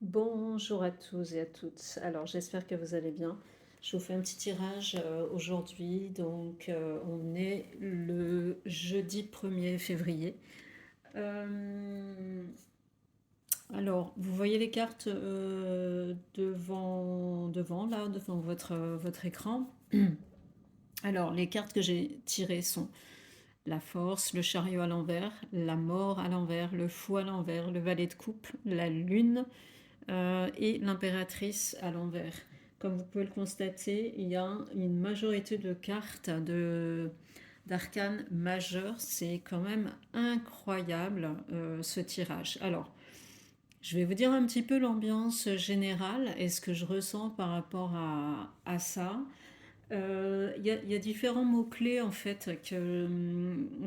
Bonjour à tous et à toutes. Alors, j'espère que vous allez bien. Je vous fais un petit tirage aujourd'hui. On est le jeudi 1er février. Euh, alors, vous voyez les cartes devant votre écran. Alors, les cartes que j'ai tirées sont la force, le chariot à l'envers, la mort à l'envers, le fou à l'envers, le valet de coupe, la lune, et l'impératrice à l'envers. Comme vous pouvez le constater, il y a une majorité de cartes d'arcanes majeures. C'est quand même incroyable ce tirage. Alors, je vais vous dire un petit peu l'ambiance générale et ce que je ressens par rapport à ça. Il y a différents mots-clés en fait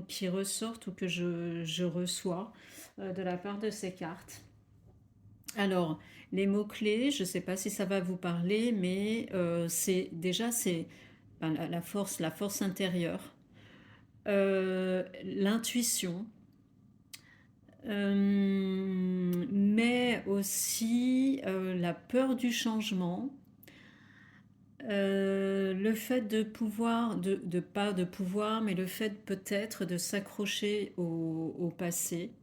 qui ressortent ou que je reçois de la part de ces cartes. Alors, les mots-clés, je ne sais pas si ça va vous parler, mais c'est ben, la force intérieure, l'intuition, mais aussi la peur du changement, le fait de pouvoir, pas de pouvoir, mais le fait peut-être de s'accrocher au passé.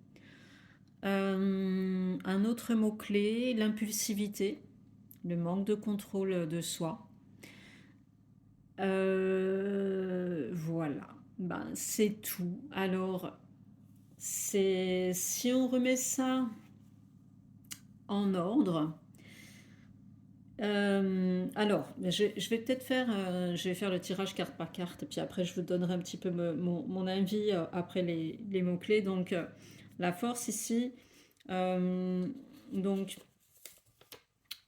Un autre mot-clé, l'impulsivité, le manque de contrôle de soi. Voilà, ben, c'est tout. Alors, si on remet ça en ordre, je vais peut-être je vais faire le tirage carte par carte, et puis après je vous donnerai un petit peu mon avis après les mots-clés. La force ici, euh, donc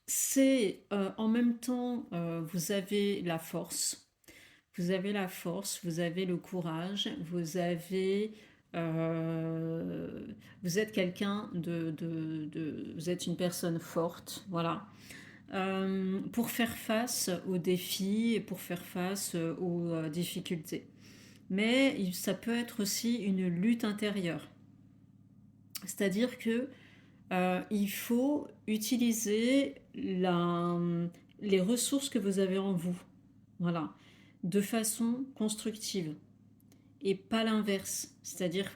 c'est en même temps, vous avez la force, vous avez le courage, euh, vous êtes quelqu'un vous êtes une personne forte, voilà. Pour faire face aux défis et pour faire face aux difficultés. Mais ça peut être aussi une lutte intérieure. C'est-à-dire que il faut utiliser les ressources que vous avez en vous, voilà, de façon constructive et pas l'inverse, c'est-à-dire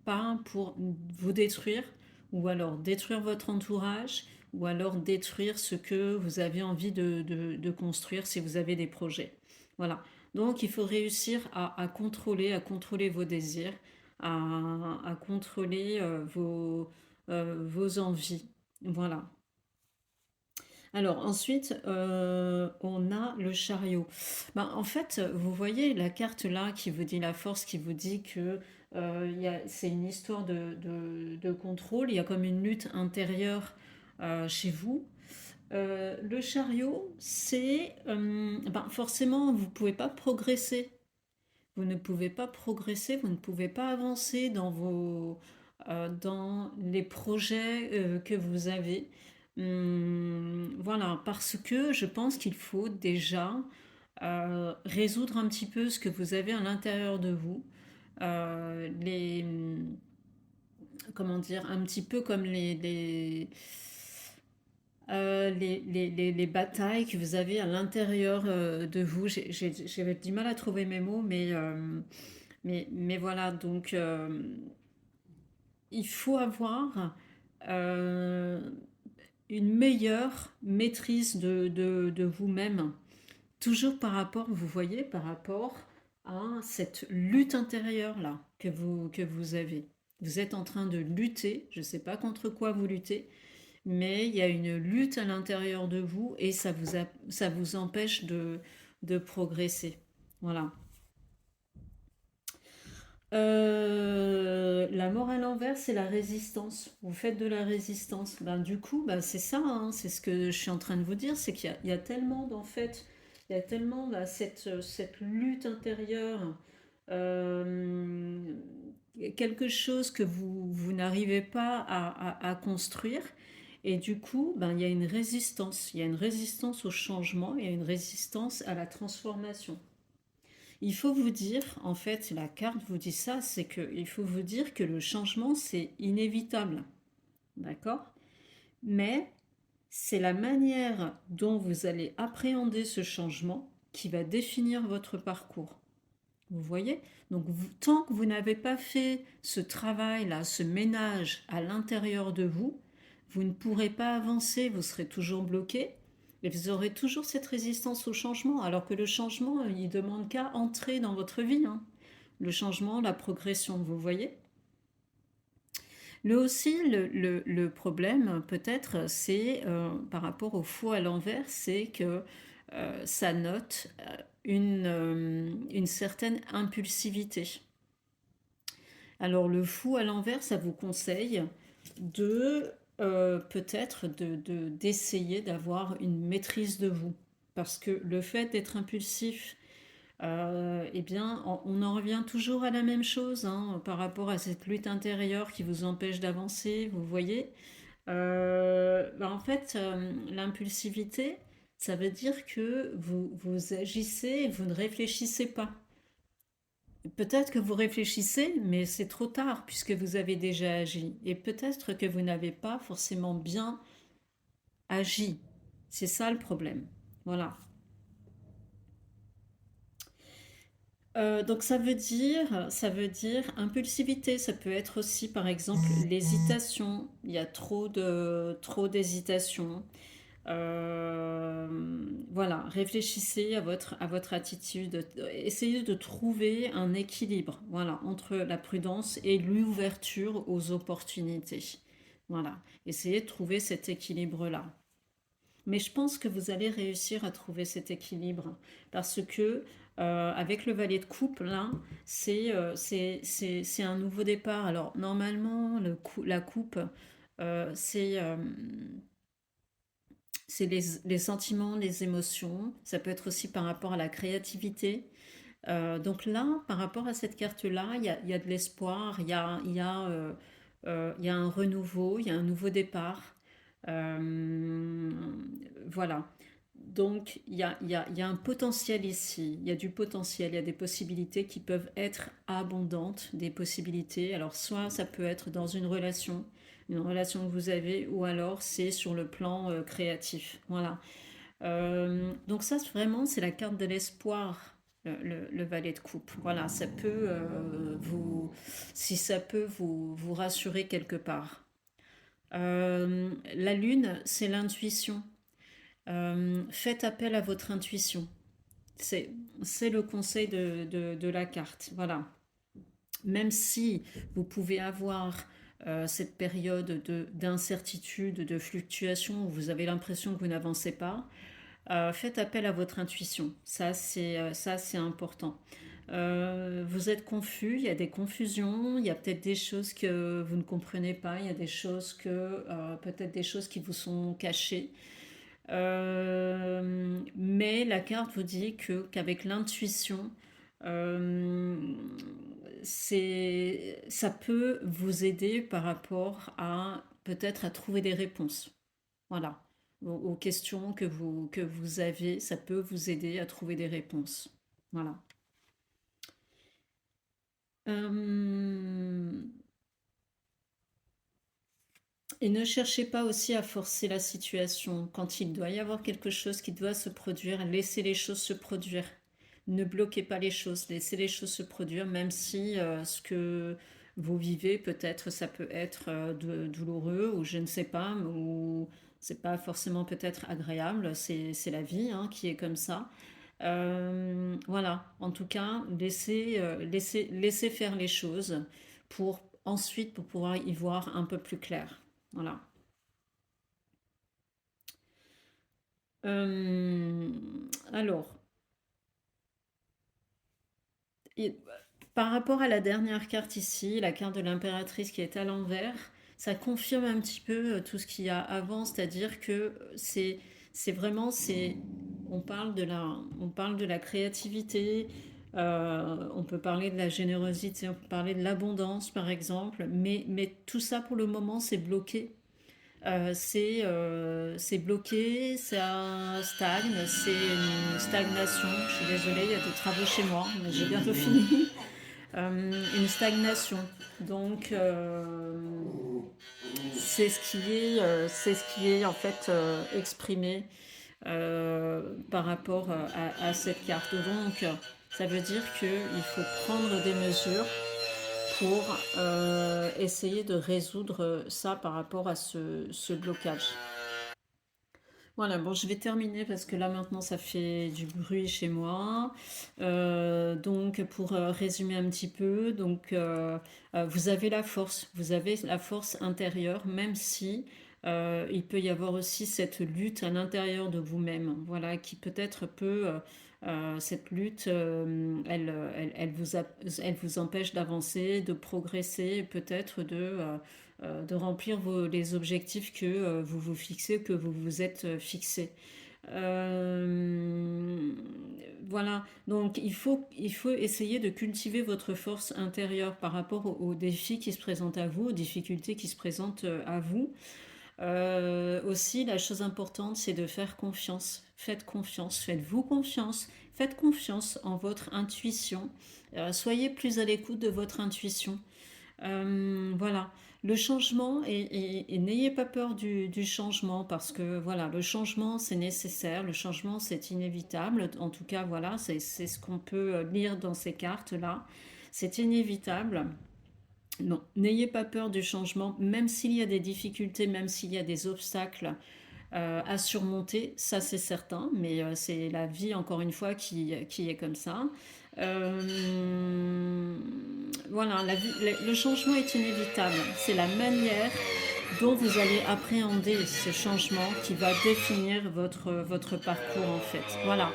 pas pour vous détruire ou alors détruire votre entourage ou alors détruire ce que vous avez envie de construire si vous avez des projets. Voilà. Donc il faut réussir à contrôler vos désirs, à contrôler vos envies. Voilà. Alors ensuite, on a le chariot. Ben, en fait, vous voyez la carte là qui vous dit la force, qui vous dit que c'est une histoire de contrôle, il y a comme une lutte intérieure chez vous. Le chariot, ben, forcément, vous ne pouvez pas progresser. Vous ne pouvez pas progresser, vous ne pouvez pas avancer dans les projets que vous avez. Voilà, parce que je pense qu'il faut déjà résoudre un petit peu ce que vous avez à l'intérieur de vous. Euh, les, Comment dire, un petit peu comme les batailles que vous avez à l'intérieur de vous. J'ai du mal à trouver mes mots, mais voilà, il faut avoir euh, une meilleure maîtrise de vous-même, toujours par rapport, vous voyez, par rapport à cette lutte intérieure-là que vous avez. Vous êtes en train de lutter, je ne sais pas contre quoi vous luttez, mais il y a une lutte à l'intérieur de vous et ça vous empêche de progresser. Voilà. La mort à l'envers, c'est la résistance. Vous faites de la résistance. Ben, du coup, ben, c'est ça, hein, c'est ce que je suis en train de vous dire, c'est qu'il y a tellement, en fait, il y a tellement ben, cette lutte intérieure, euh, quelque chose que vous n'arrivez pas à construire. Et du coup, ben, il y a une résistance. Il y a une résistance au changement, il y a une résistance à la transformation. Il faut vous dire, en fait, la carte vous dit ça, c'est qu'il faut vous dire que le changement, c'est inévitable. D'accord. Mais C'est la manière dont vous allez appréhender ce changement qui va définir votre parcours. Vous voyez? Donc, tant que vous n'avez pas fait ce travail-là, ce ménage à l'intérieur de vous, vous ne pourrez pas avancer, vous serez toujours bloqué et vous aurez toujours cette résistance au changement, alors que le changement, il demande qu'à entrer dans votre vie, hein. Le changement, la progression, vous voyez? Là aussi, le problème, peut-être, c'est par rapport au fou à l'envers, c'est que ça note une certaine impulsivité. Alors le fou à l'envers, ça vous conseille de peut-être d'essayer d'avoir une maîtrise de vous. Parce que le fait d'être impulsif, eh bien, on en revient toujours à la même chose, hein, par rapport à cette lutte intérieure qui vous empêche d'avancer, vous voyez. En fait, l'impulsivité, ça veut dire que vous agissez et vous ne réfléchissez pas. Peut-être que vous réfléchissez, mais c'est trop tard puisque vous avez déjà agi. Et peut-être que vous n'avez pas forcément bien agi. C'est ça le problème. Voilà. Donc ça veut dire impulsivité. Ça peut être aussi, par exemple, l'hésitation. Il y a trop d'hésitation. Voilà, réfléchissez à votre attitude. Essayez de trouver un équilibre, voilà, entre la prudence et l'ouverture aux opportunités. Voilà, essayez de trouver cet équilibre-là. Mais je pense que vous allez réussir à trouver cet équilibre parce que avec le valet de coupe, là, c'est un nouveau départ. Alors, normalement, la coupe, c'est c'est les sentiments, les émotions. Ça peut être aussi par rapport à la créativité. Donc là, par rapport à cette carte-là, il y a de l'espoir, il y a un renouveau, il y a un nouveau départ. Euh, voilà. Donc il y a un potentiel ici, il y a du potentiel, il y a des possibilités qui peuvent être abondantes, des possibilités. Alors soit ça peut être dans une relation que vous avez, ou alors c'est sur le plan créatif. Voilà. Donc ça, vraiment, c'est la carte de l'espoir, le valet de coupe. Voilà, ça peut si ça peut vous rassurer quelque part. La lune, c'est l'intuition. Faites appel à votre intuition. C'est, c'est le conseil de la carte. Voilà. Même si vous pouvez avoir cette période d'incertitude, de fluctuation, où vous avez l'impression que vous n'avancez pas, faites appel à votre intuition. Ça, c'est important. Vous êtes confus, il y a des confusions, il y a peut-être des choses que vous ne comprenez pas, il y a des choses peut-être des choses qui vous sont cachées. Mais la carte vous dit qu'avec l'intuition, euh, ça peut vous aider par rapport à peut-être à trouver des réponses. Voilà. Aux questions que vous avez, ça peut vous aider à trouver des réponses. Voilà. Euh, et ne cherchez pas aussi à forcer la situation. Quand il doit y avoir quelque chose qui doit se produire, laissez les choses se produire. Ne bloquez pas les choses, laissez les choses se produire, même si ce que vous vivez, peut-être, ça peut être douloureux, ou je ne sais pas, ou c'est pas forcément peut-être agréable. C'est la vie, hein, qui est comme ça. Voilà, en tout cas, laissez faire les choses pour ensuite pour pouvoir y voir un peu plus clair. Voilà. Euh, alors, et- par rapport à la dernière carte ici, la carte de l'impératrice qui est à l'envers, ça confirme un petit peu tout ce qu'il y a avant, c'est-à-dire que c'est vraiment on parle de la créativité, on peut parler de la générosité, on peut parler de l'abondance par exemple, mais tout ça pour le moment c'est bloqué. C'est bloqué, ça stagne, c'est une stagnation. Je suis désolée, il y a des travaux chez moi, mais j'ai bientôt fini. Une stagnation. Donc, c'est ce qui est en fait exprimé par rapport à cette carte. Donc, ça veut dire qu'il faut prendre des mesures pour essayer de résoudre ça par rapport à ce blocage. Voilà, bon, je vais terminer parce que là maintenant ça fait du bruit chez moi. Donc pour résumer un petit peu, donc vous avez la force intérieure, même si il peut y avoir aussi cette lutte à l'intérieur de vous-même, voilà, qui peut-être cette lutte, elle vous empêche d'avancer, de progresser, peut-être de remplir les objectifs que vous vous fixez, que vous vous êtes fixés. Euh, voilà, donc il faut essayer de cultiver votre force intérieure par rapport aux défis qui se présentent à vous, aux difficultés qui se présentent à vous. Aussi, la chose importante, c'est de faire confiance. Faites confiance, faites-vous confiance, faites confiance en votre intuition. Soyez plus à l'écoute de votre intuition. Voilà, le changement, et n'ayez pas peur du changement parce que voilà, le changement c'est nécessaire, le changement c'est inévitable. En tout cas, voilà, c'est ce qu'on peut lire dans ces cartes-là. C'est inévitable. Non, n'ayez pas peur du changement, même s'il y a des difficultés, même s'il y a des obstacles à surmonter, ça c'est certain, mais c'est la vie encore une fois qui est comme ça. Voilà, le changement est inévitable. C'est la manière dont vous allez appréhender ce changement qui va définir votre parcours en fait. Voilà.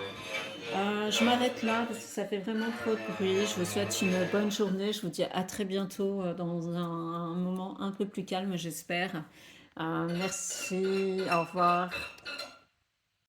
Je m'arrête là parce que ça fait vraiment trop de bruit. Je vous souhaite une bonne journée. Je vous dis à très bientôt dans un moment un peu plus calme, j'espère. Merci, au revoir.